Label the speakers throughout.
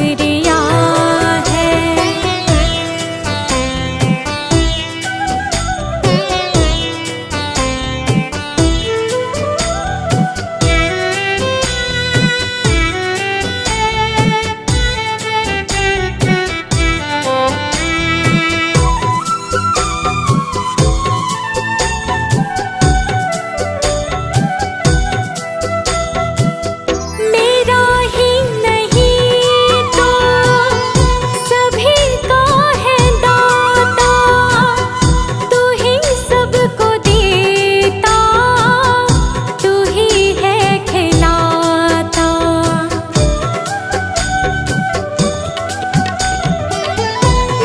Speaker 1: शुक्रिया है। मेरा ही नहीं तो सभी का है दाता, तू ही सबको देता, तू ही है खिलाता।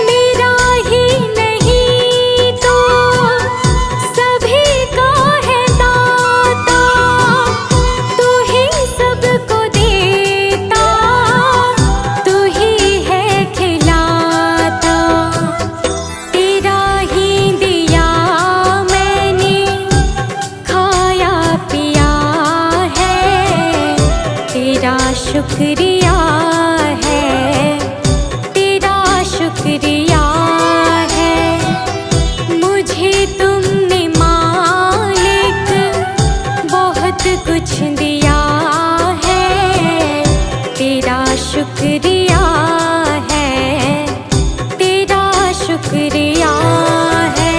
Speaker 1: मेरा ही नहीं तो सभी का है दाता, तू ही सबको देता, तू ही है खिलाता। तेरा ही दिया मैंने खाया पिया है, तेरा शुक्रिया है, तेरा शुक्रिया है। मुझे तुमने मालिक बहुत कुछ दिया है, तेरा शुक्रिया है, तेरा शुक्रिया है।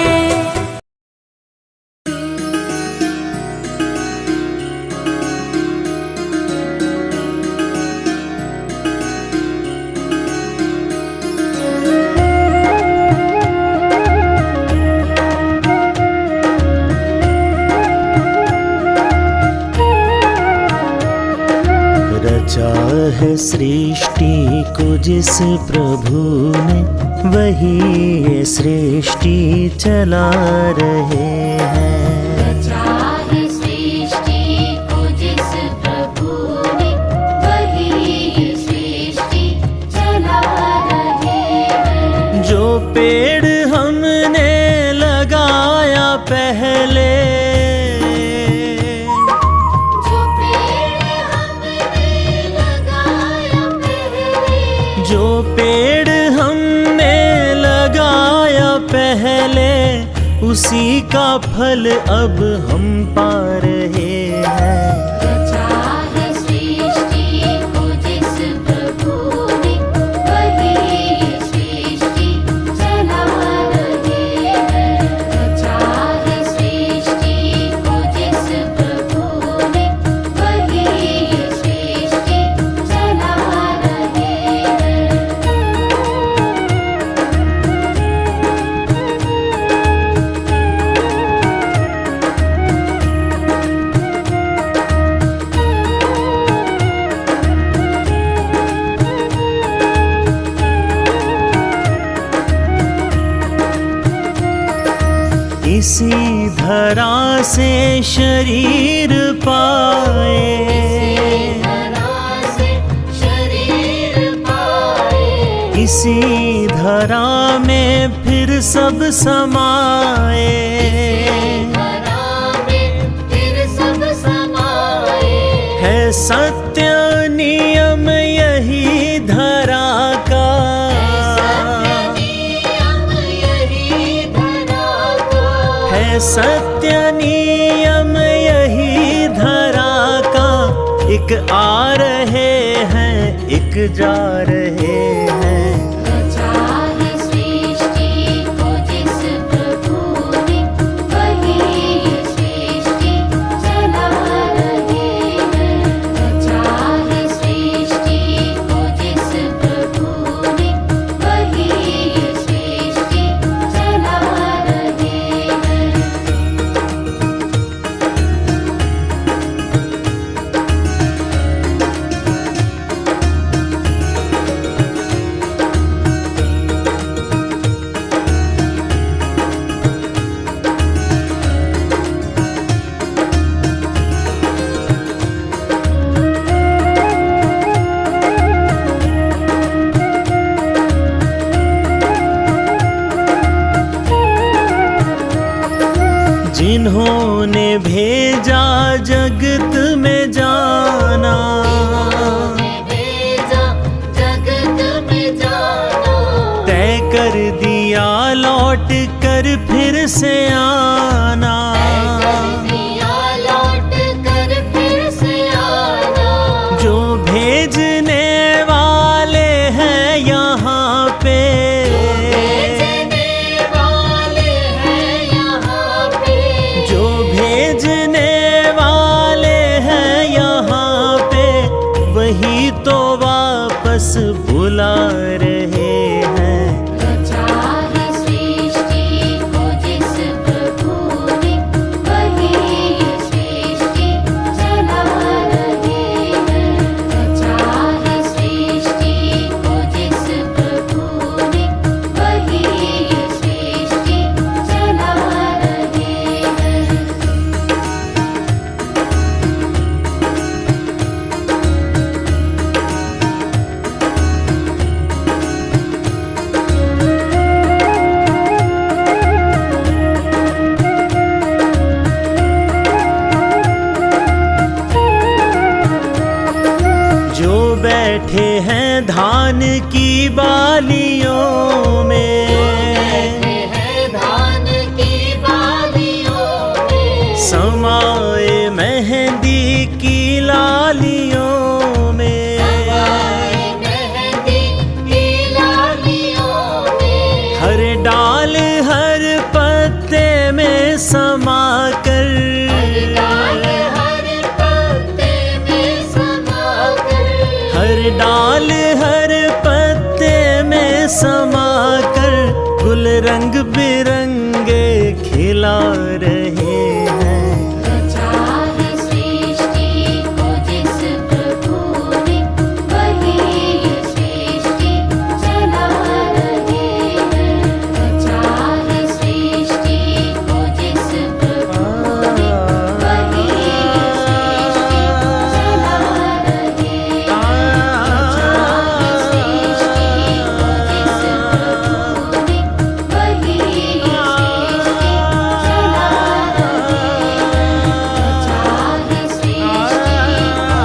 Speaker 2: रचा है सृष्टि को जिस प्रभु ने, वही ये सृष्टि चला रहे हैं।
Speaker 3: रचा है सृष्टि को जिस प्रभु ने, वही ये सृष्टि चला रहे हैं।
Speaker 2: जो पेड़ हमने लगाया पहले,
Speaker 3: जो पेड़ हमने लगाया पहले,
Speaker 2: जो पेड़ हमने लगाया पहले, उसी का फल अब हम पा रहे हैं।
Speaker 3: रचा है सृष्टि को जिस प्रभु ने, वही ये सृष्टि चला रहे हैं। रचा है सृष्टि को जिस प्रभु ने, वही ये सृष्टि चला रहे हैं।
Speaker 2: इसी धरा से शरीर पाए,
Speaker 3: धरा से शरीर पाए,
Speaker 2: इसी धरा में फिर सब समाए।
Speaker 3: धरा में फिर सब समाए।
Speaker 2: है सत्य नियम यही धरा का,
Speaker 3: नियम यही धरा का,
Speaker 2: है सत्य नियम यही धरा का। एक आ रहे हैं, एक जा रहे हैं।
Speaker 3: रचा है सृष्टि को जिस प्रभु ने, वही ये सृष्टि चला रहे हैं। रचा है सृष्टि को जिस प्रभु ने, वही ये सृष्टि चला रहे हैं।
Speaker 2: जिन्होंने भेजा जगत में जाना,
Speaker 3: भेजा जगत
Speaker 2: लौट कर फिर से आना,
Speaker 3: दिया लौट कर फिर से आना।
Speaker 2: जो भेजने वाले हैं यहाँ पे,
Speaker 3: भेजने वाले हैं यहाँ पे।
Speaker 2: जो भेजने वाले हैं यहाँ पे, वही तो वापस बुला रहे हैं।
Speaker 3: रचा है सृष्टि को जिस प्रभु ने, वही सृष्टि चला रहे हैं। रचा है सृष्टि को जिस प्रभु ने, वही सृष्टि चला रहे हैं।
Speaker 2: जो बैठे हैं धान की बालियों में,
Speaker 3: है धान की बालियों में।
Speaker 2: समाए मेहंदी की लालियों में,
Speaker 3: मेहंदी की लालियों में।
Speaker 2: हर डाल हर पत्ते में समा कर,
Speaker 3: डाल हर पत्ते में समा कर।
Speaker 2: हर डाल हर पत्ते में समा कर, गुल रंग बिरंगे खिला रहे हैं।
Speaker 3: रचा है सृष्टि को जिस प्रभु ने, वही सृष्टि चला रहे हैं। रचा है सृष्टि को जिस प्रभु ने, वही सृष्टि चला रहे हैं। रचा है सृष्टि को जिस प्रभु ने, वही सृष्टि चला रहे हैं। रचा है सृष्टि को जिस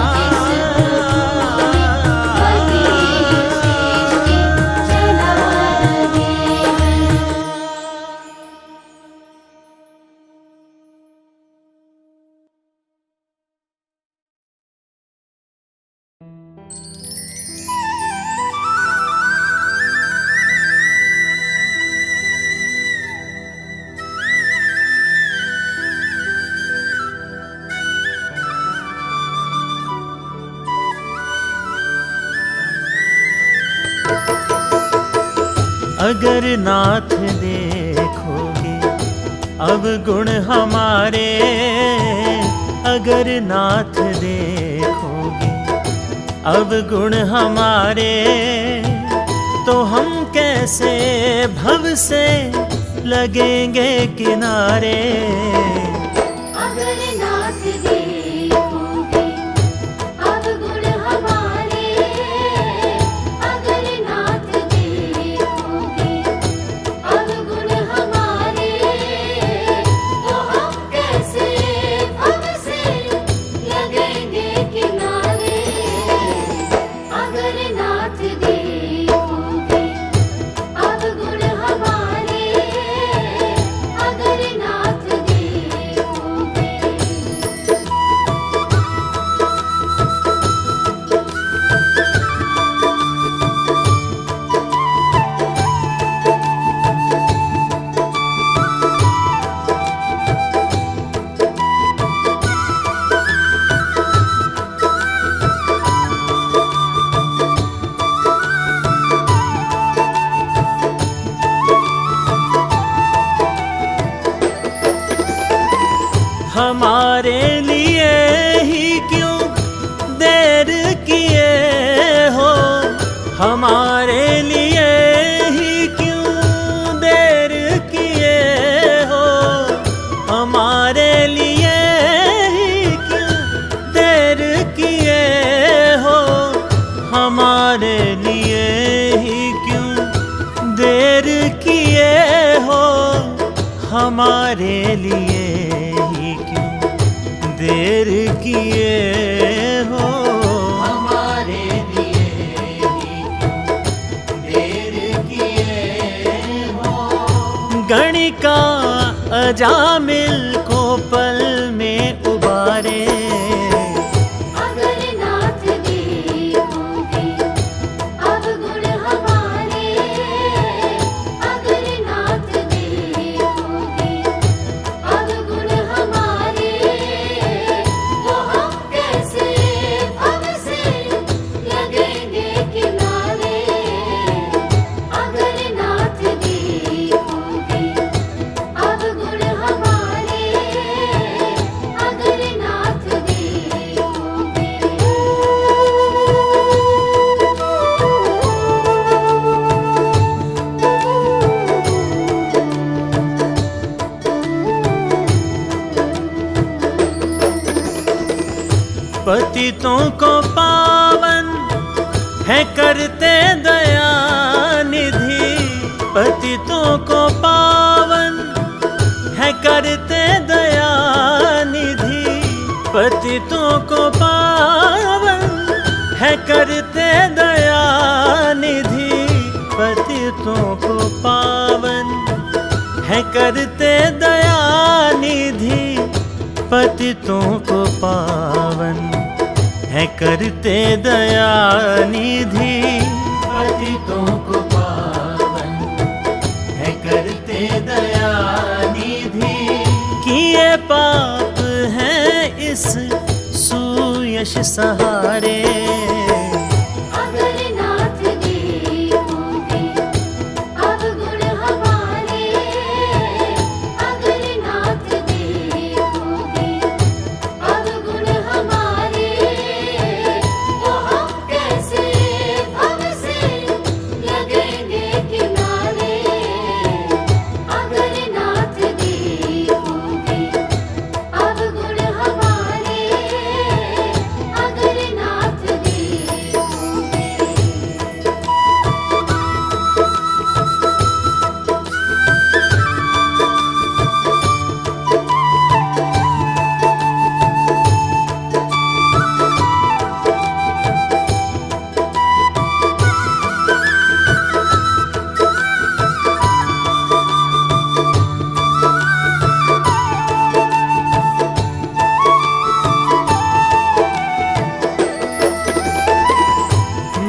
Speaker 2: अगर नाथ देखोगे अब गुण हमारे, अगर नाथ देखोगे अब गुण हमारे, तो हम कैसे भव से लगेंगे किनारे।
Speaker 3: अगर नाथ देखोगे अब गुण हमारे, अगर नाथ देखोगे अब गुण हमारे, तो हम कैसे भव से लगेंगे किनारे। अगर नाथ देखोगे अब गुण हमारे, अगर नाथ देखोगे।
Speaker 2: हमारे लिए ही क्यों देर किए हो, हमारे लिए ही क्यों देर किए हो, हमारे लिए ही क्यों देर किए हो, हमारे लिए ही क्यों देर किए हो, हमारे लिए ही क्यों देर किए हो, हमारे लिए ही क्यों देर किए हो। गणिका अजामिल को पल में उबारे।
Speaker 3: अगर नाथ देखोगे अब गुण हमारे, अगर नाथ देखोगे अब गुण हमारे, तो हम कैसे भव से लगेंगे किनारे। अगर नाथ देखोगे अब गुण हमारे, अगर नाथ
Speaker 2: पतितों को पावन है करते दया निधि। पतितों को पावन है करते दया निधि। पतितों को पावन है करते दया निधि। पतितों को पावन है करते दया निधि। पतितों को पावन है करते दया निधि। पतितों को पावन है करते दया निधि। किए पाप हैं इस सुयश सहारे।
Speaker 3: अगर नाथ देखोगे अब गुण हमारे, अगर नाथ देखोगे अब गुण हमारे, तो हम कैसे भव से लगेंगे किनारे। अगर नाथ देखोगे अब गुण हमारे, अगर नाथ देखोगे।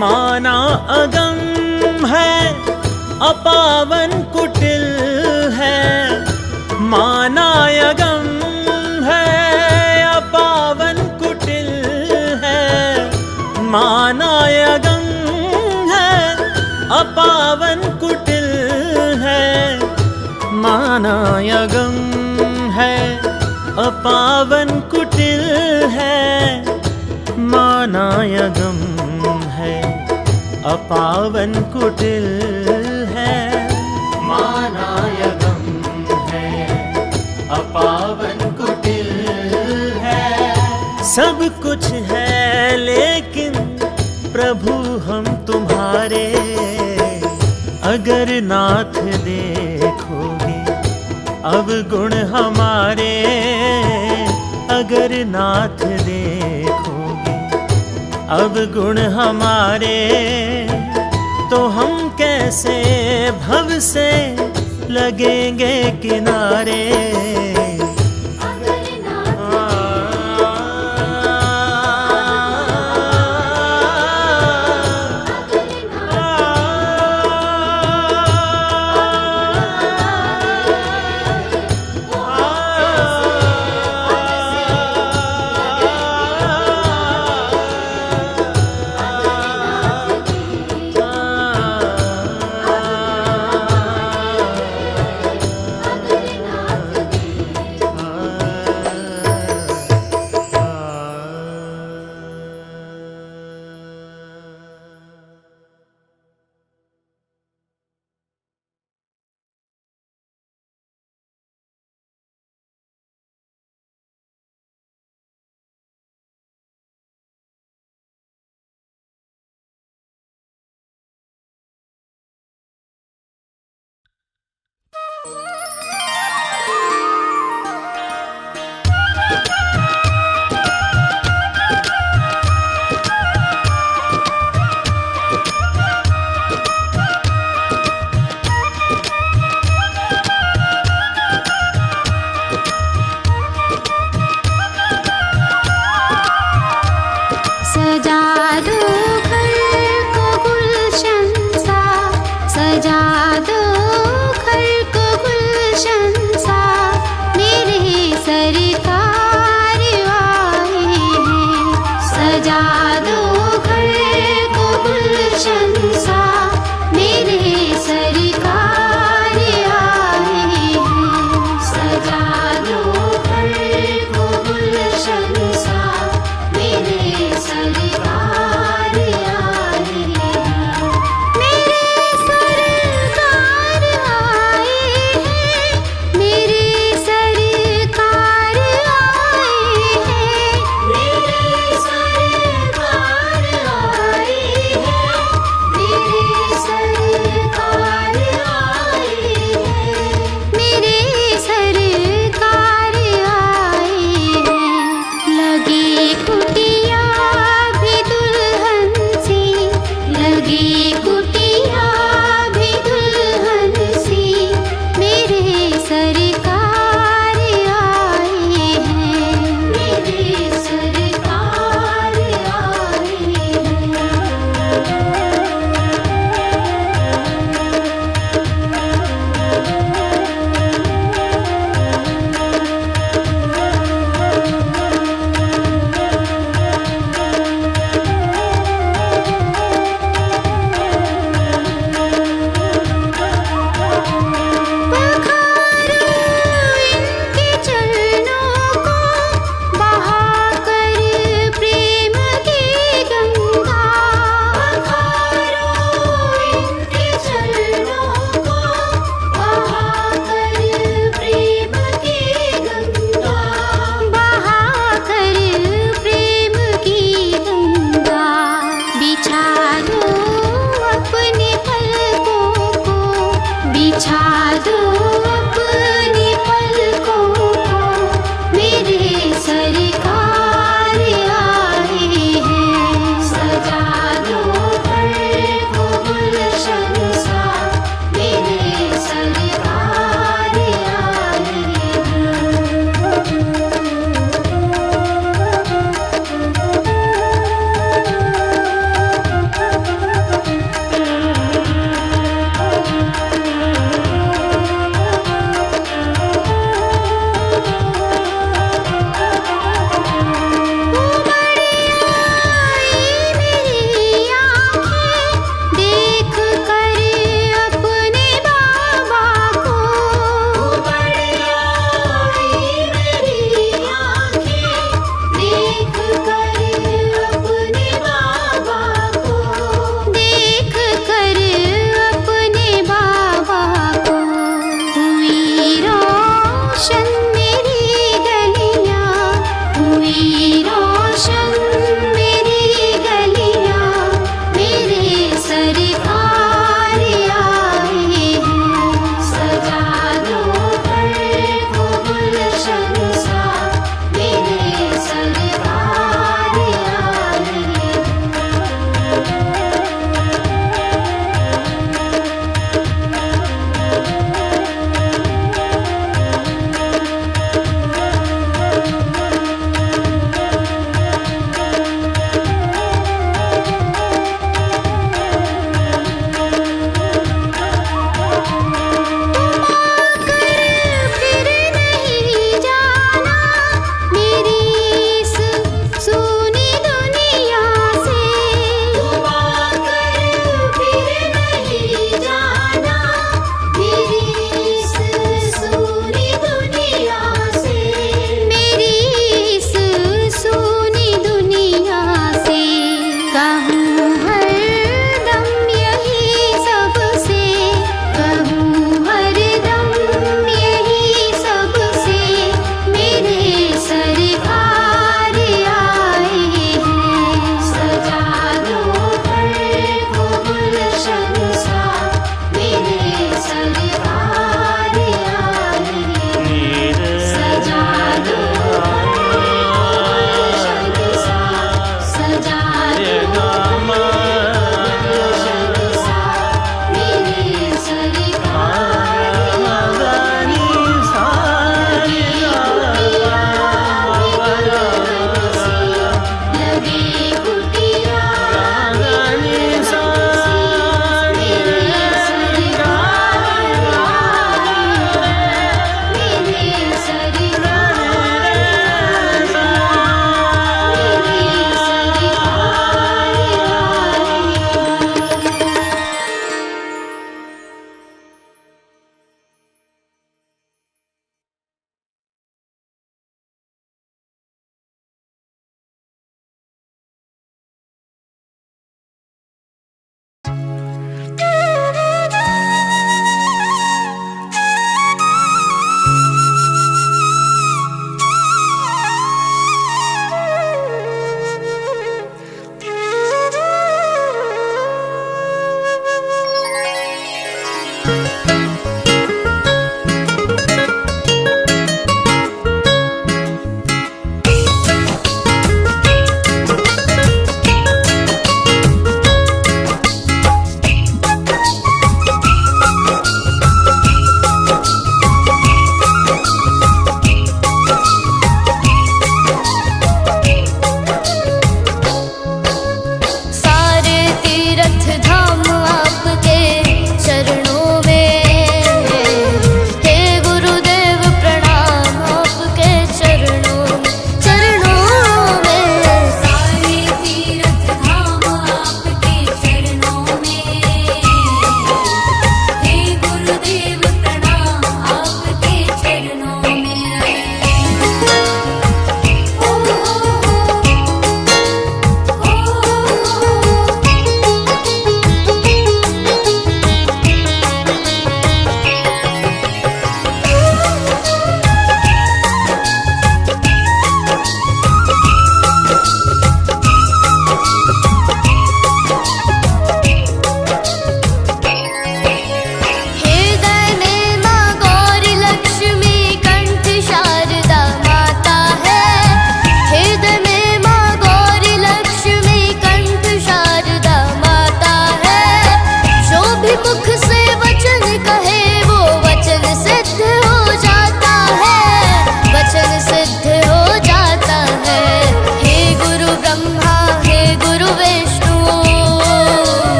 Speaker 2: माना अगम है अपावन कुटिल है। माना अगम है अपावन कुटिल है। माना अगम है अपावन कुटिल है। माना अगम है अपावन कुटिल है। माना अगम है अपावन कुटिल है। माना अगम है अपावन कुटिल है। सब कुछ है लेकिन प्रभु हम तुम्हारे। अगर नाथ देखोगे अब गुण हमारे। अगर नाथ देखोगे अब गुण हमारे, तो हम कैसे भव से लगेंगे किनारे।
Speaker 3: अगर नाथ देखोगे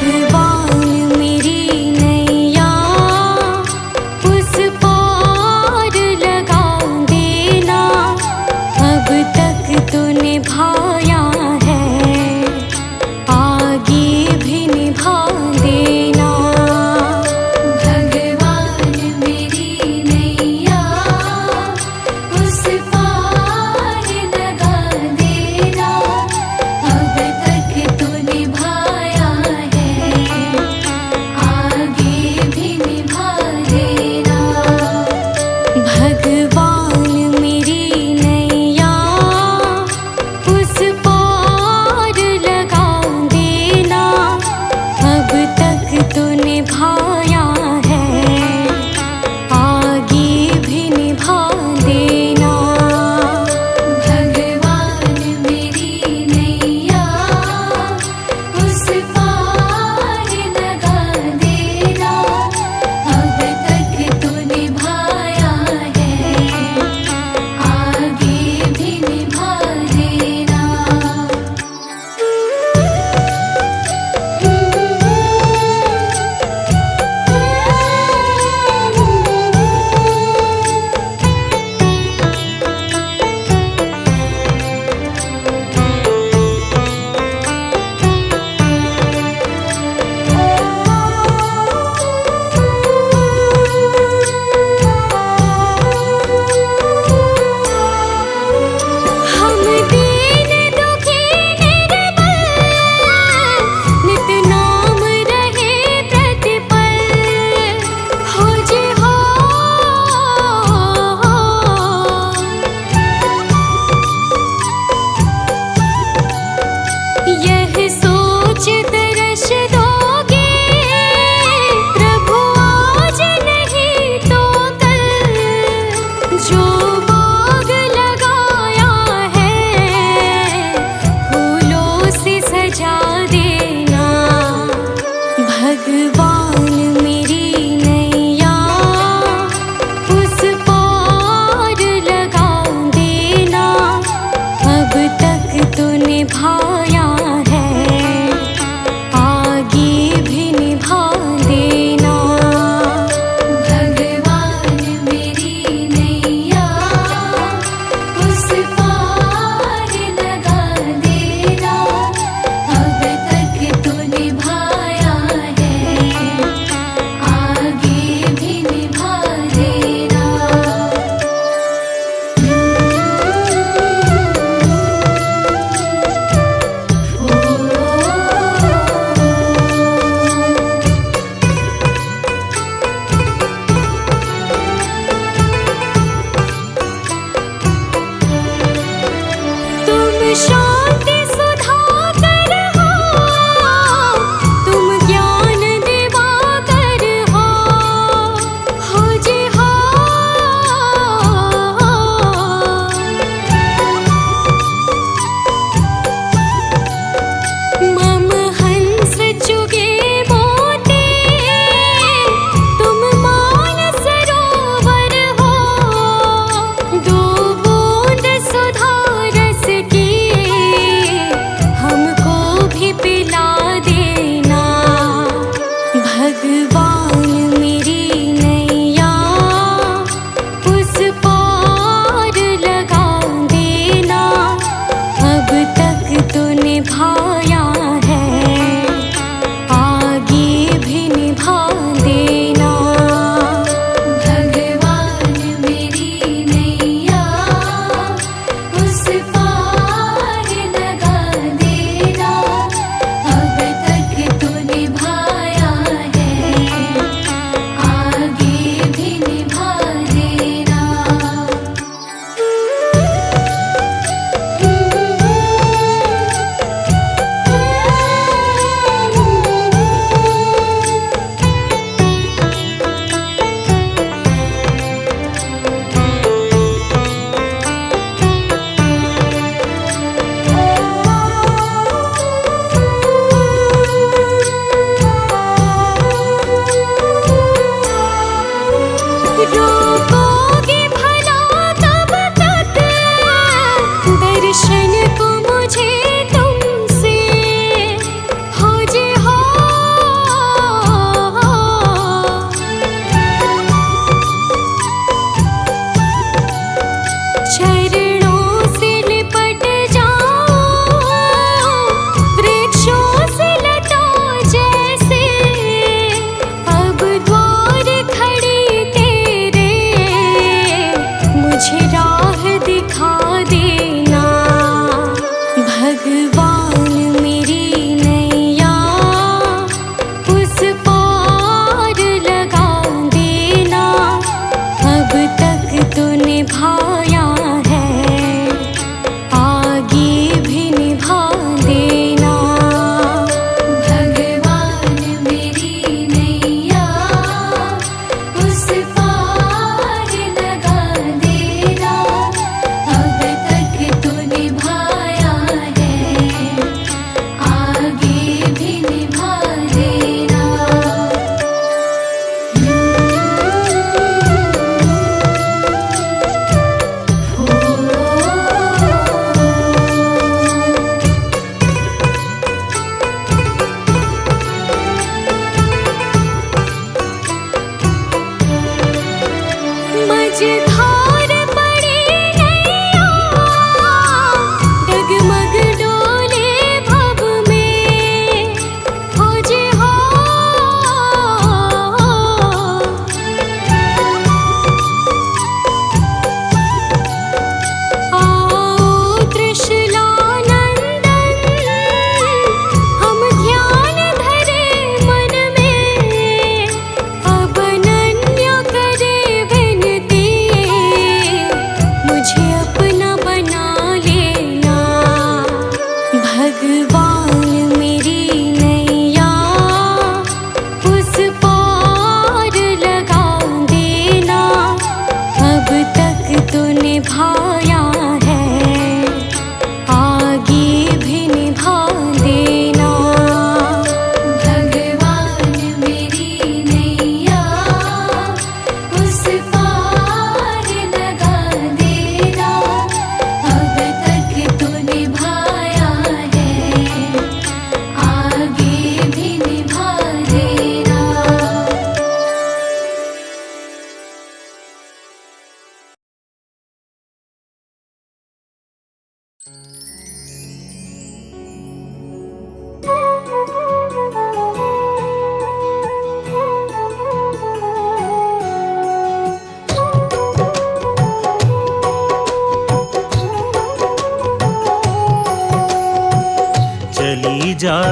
Speaker 1: भगवान मेरी नैया उस पार लगा देना, अब तक तो निभाया है आगे भी निभा देना।
Speaker 3: भगवान मेरी नैया उस पार लगा देना, अब तक तो निभाया है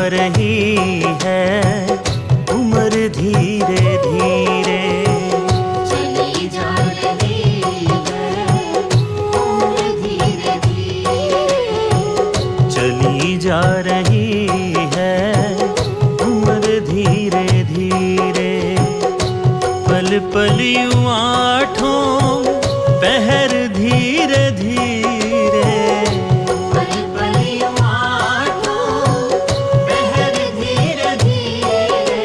Speaker 2: रही है उम्र धीरे धीरे।
Speaker 3: चली जा रही है उम्र धीरे धीरे।
Speaker 2: चली जा रही है उम्र धीरे धीरे। पल पल यूं आठों पहर धीरे धीरे।
Speaker 3: पल पल यूं आठों पहर धीरे धीरे।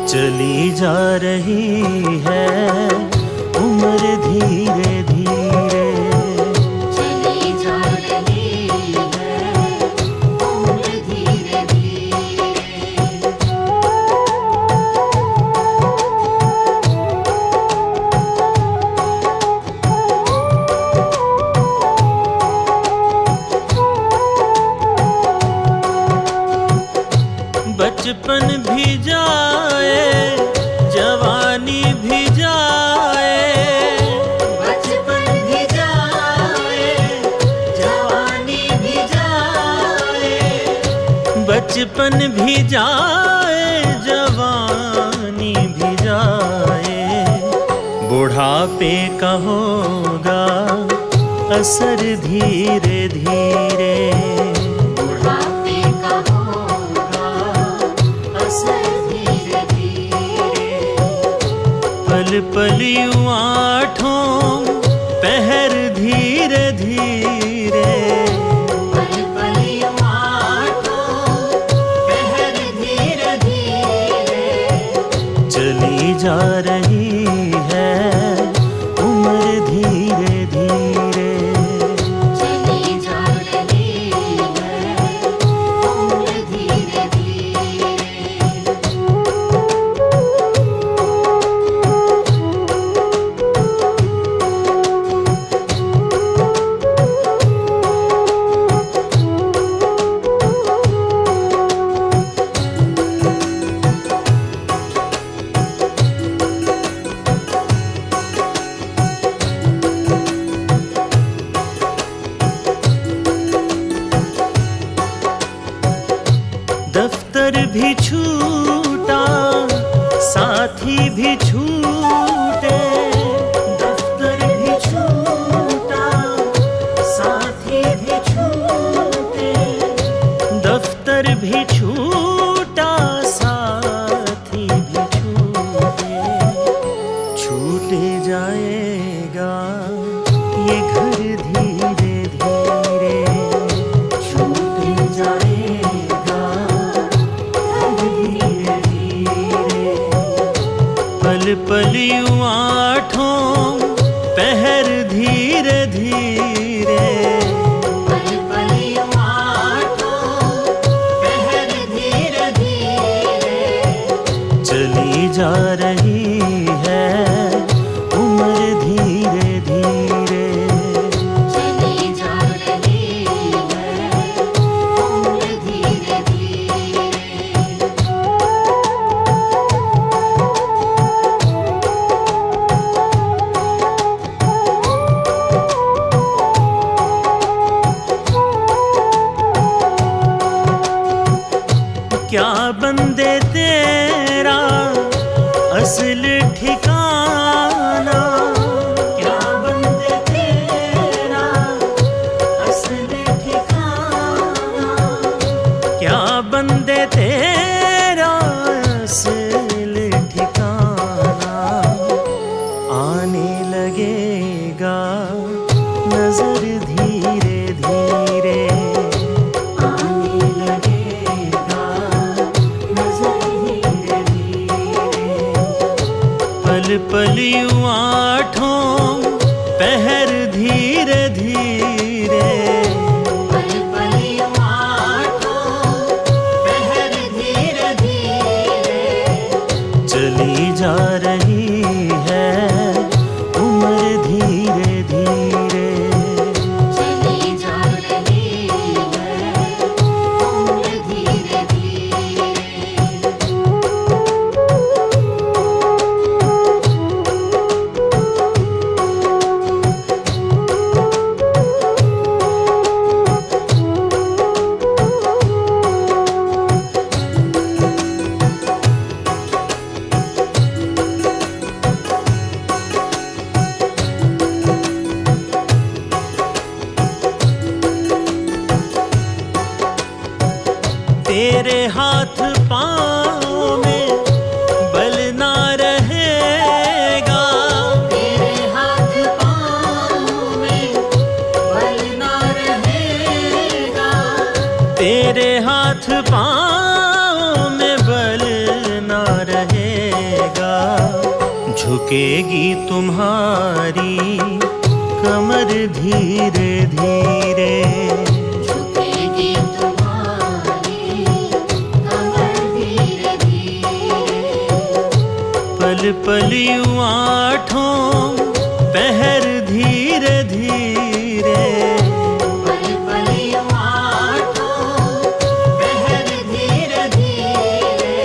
Speaker 2: चली जा रही है उम्र धीरे धीरे।
Speaker 3: चली जा रही है उम्र धीरे धीरे।
Speaker 2: बचपन भी जाए जवानी भी जाए।
Speaker 3: बचपन भी जाए जवानी भी जाए।
Speaker 2: बचपन भी जाए जवानी भी जाए। बुढ़ापे का होगा असर धीरे धीरे।
Speaker 3: बुढ़ापे का होगा असर धीरे धीरे।
Speaker 2: पल पल यूं आठों पहर धीरे धीरे।
Speaker 3: पल पल यूं आठों पहर धीरे धीरे।
Speaker 2: चली जा रही है उम्र धीरे धीरे।
Speaker 3: चली जा रही है उम्र धीरे धीरे।
Speaker 2: दफ्तर भी छूटा साथी भी छूटे। दफ्तर भी छूटा साथी भी छूटे। दफ्तर भी छूटा साथी भी छूटे। छूटे जाएगा ये घर धीरे धीरे। छूटे जाएगा घर धीरे धीरे। पल पल यूं आठों पहर धीरे धीरे।
Speaker 3: पल पल यूं आठों पहर धीरे धीरे।
Speaker 2: चली जा रही है उम्र धीरे धीरे।
Speaker 3: चली जा रही है उम्र धीरे धीरे।
Speaker 2: क्या बंदे तेरा असल ठिकाना। क्या बंदे तेरा असल ठिकाना। क्या बंदे तेरा असल ठिकाना। आने लगेगा नजर धीरे धीरे। आने लगेगा नजर धीरे धीरे। पल पल यूं आठों पहर धीरे धीरे।
Speaker 3: पल पल यूं आठों पहर धीरे धीरे।
Speaker 2: चली जा रही है उम्र धीरे धीरे।
Speaker 3: चली जा रही है उम्र धीरे धीरे।
Speaker 2: हाथ पाँव में बल ना रहेगा,
Speaker 3: तेरे हाथ पाँव में बल ना रहेगा,
Speaker 2: तेरे हाथ पाँव में बल ना रहेगा। झुकेगी तुम्हारी कमर धीरे धीरे,
Speaker 3: झुकेगी तुम्हारी कमर धीरे धीरे,
Speaker 2: पल पल यूं आठों पहर धीरे धीरे,
Speaker 3: पल पल यूं आठों पहर धीरे धीरे,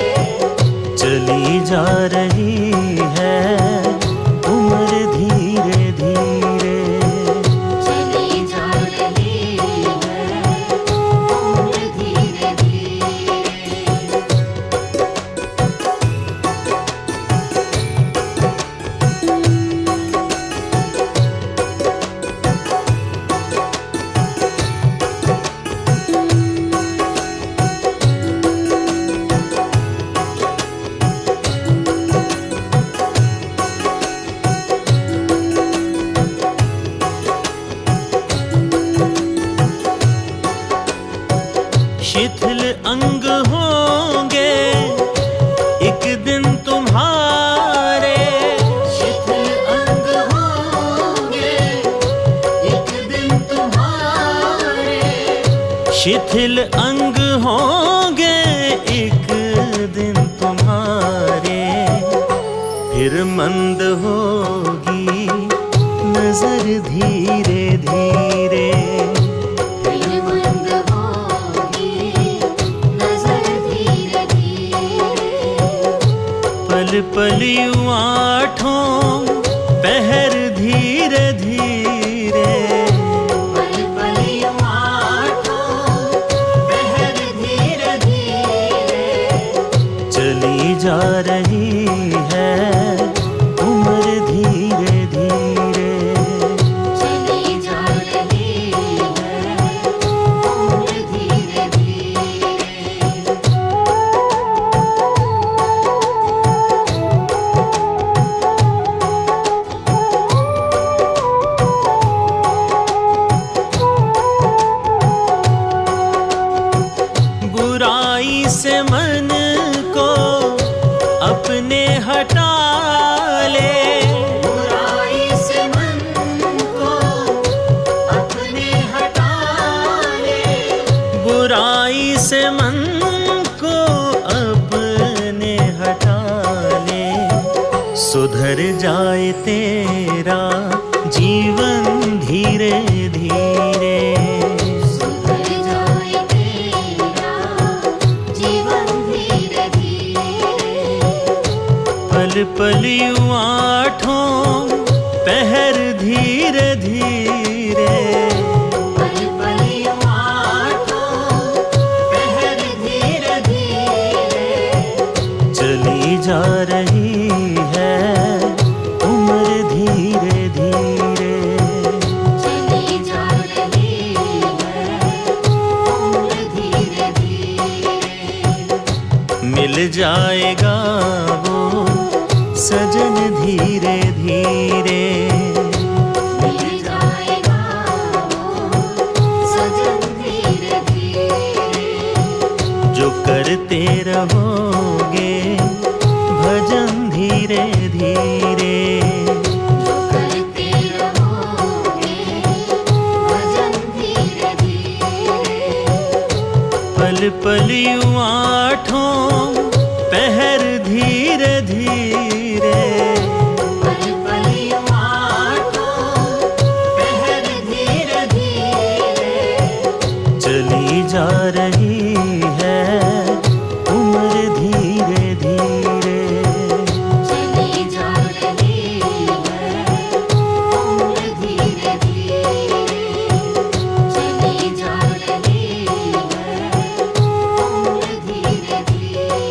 Speaker 2: चली जा रही है उम्र धीरे धीरे।
Speaker 3: चली जा रही है उम्र धीरे धीरे।
Speaker 2: शिथिल अंग होंगे एक दिन तुम्हारे,
Speaker 3: शिथिल अंग होंगे एक दिन तुम्हारे,
Speaker 2: शिथिल अंग होंगे एक दिन तुम्हारे। फिर मंद होगी नजर धीरे धीरे,
Speaker 3: फिर मंद होगी नजर धीरे धीरे,
Speaker 2: पल पल यूं आठों पहर धीरे धीरे,
Speaker 3: पल पल यूं आठों पहर धीरे धीरे,
Speaker 2: चली जा रही है उम्र धीरे धीरे।
Speaker 3: चली जा रही है उम्र धीरे धीरे।
Speaker 2: बुराई से मन को अपने हटा ले,
Speaker 3: बुराई से मन को अपने हटा ले,
Speaker 2: बुराई से मन को अपने हटा ले। सुधर जाए तेरा जीवन धीरे धीरे,
Speaker 3: सुधर जाए तेरा जीवन धीरे धीरे,
Speaker 2: पल पल यूं आठों पहर धीरे धीरे,
Speaker 3: पल पल यूं आठों पहर धीरे धीरे,
Speaker 2: चली जा रही है उम्र धीरे धीरे।
Speaker 3: चली जा रही है उम्र धीरे धीरे।
Speaker 2: मिल जाएगा वो सजन धीरे धीरे,
Speaker 3: मिल जाएगा वो सजन धीरे धीरे,
Speaker 2: जो करते रहोगे भजन धीरे धीरे,
Speaker 3: जो करते रहोगे भजन धीरे धीरे,
Speaker 2: पल पल यूं आठों पहर धीरे धीरे,
Speaker 3: पल पल यूं आठों पहर धीरे धीरे,
Speaker 2: चली जा रही है उम्र धीरे धीरे।
Speaker 3: चली जा रही है उम्र धीरे धीरे, चली जा रही है उम्र धीरे धीरे।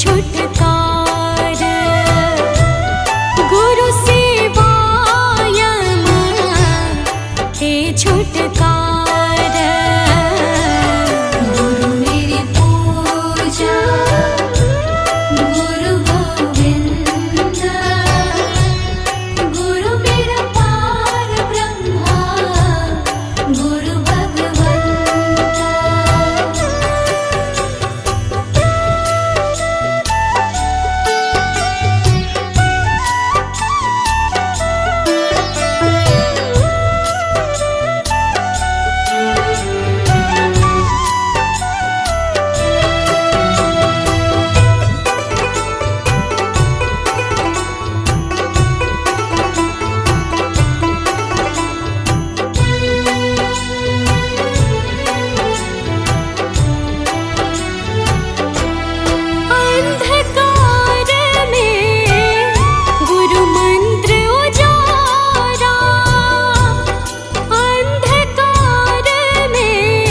Speaker 1: छुटकार गुरु सेवायम हे छुटकार
Speaker 3: गुरु मेरी पूजा गुरु गोविंद गुरु मेरा पार ब्रह्मा गुरु भगवंत
Speaker 1: अंधकार में गुरु मंत्र उजारा अंधकार में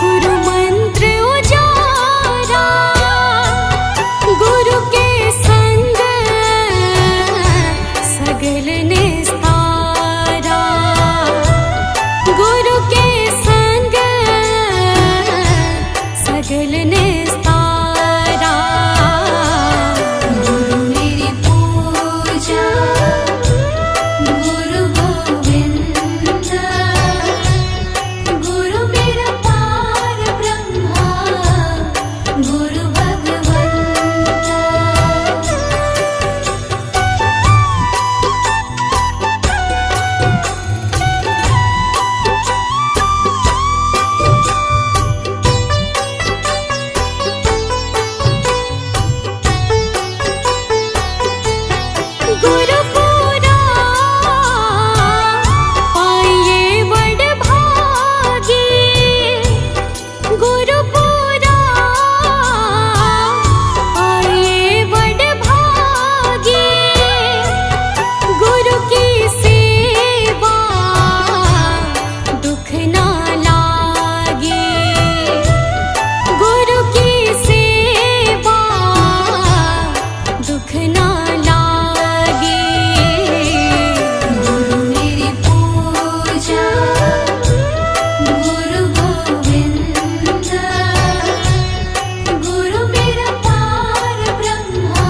Speaker 1: गुरु मंत्र उजारा गुरु के संग सगल निस्तारा गुरु के संग सगल निस्तारा
Speaker 3: गुरु मेरी पूजा गुरु गोविंद गुरु मेरा पार ब्रह्मा गुरु भगवंत
Speaker 1: गुरु पूरा पाइए वड भागी गुरु पूरा पाइए वड भागी गुरु की सेवा दुख ना लागे गुरु की सेवा दुख ना लागे
Speaker 3: गुरु मेरी पूजा गुरु गोविंद गुरु मेरा पार ब्रह्मा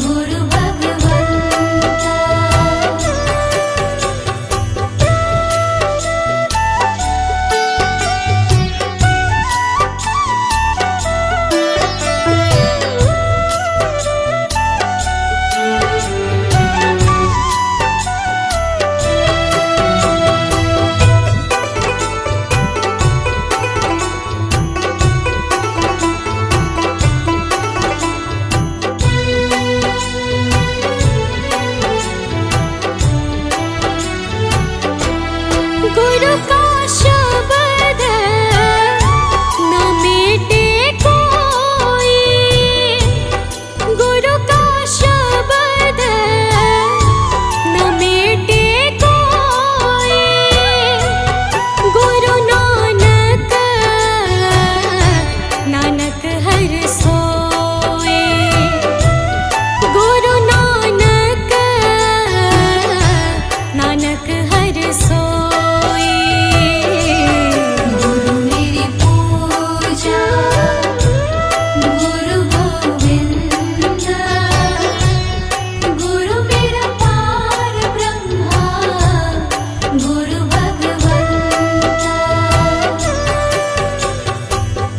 Speaker 3: गुरु भगवंत
Speaker 1: गुरु का शब्द न मिटे कोई गुरु का शब्द न मिटे कोई गुरु नानक नानक हर सोए गुरु नानक नानक हर सोए
Speaker 3: गुरु मेरी पूजा गुरु गोविंद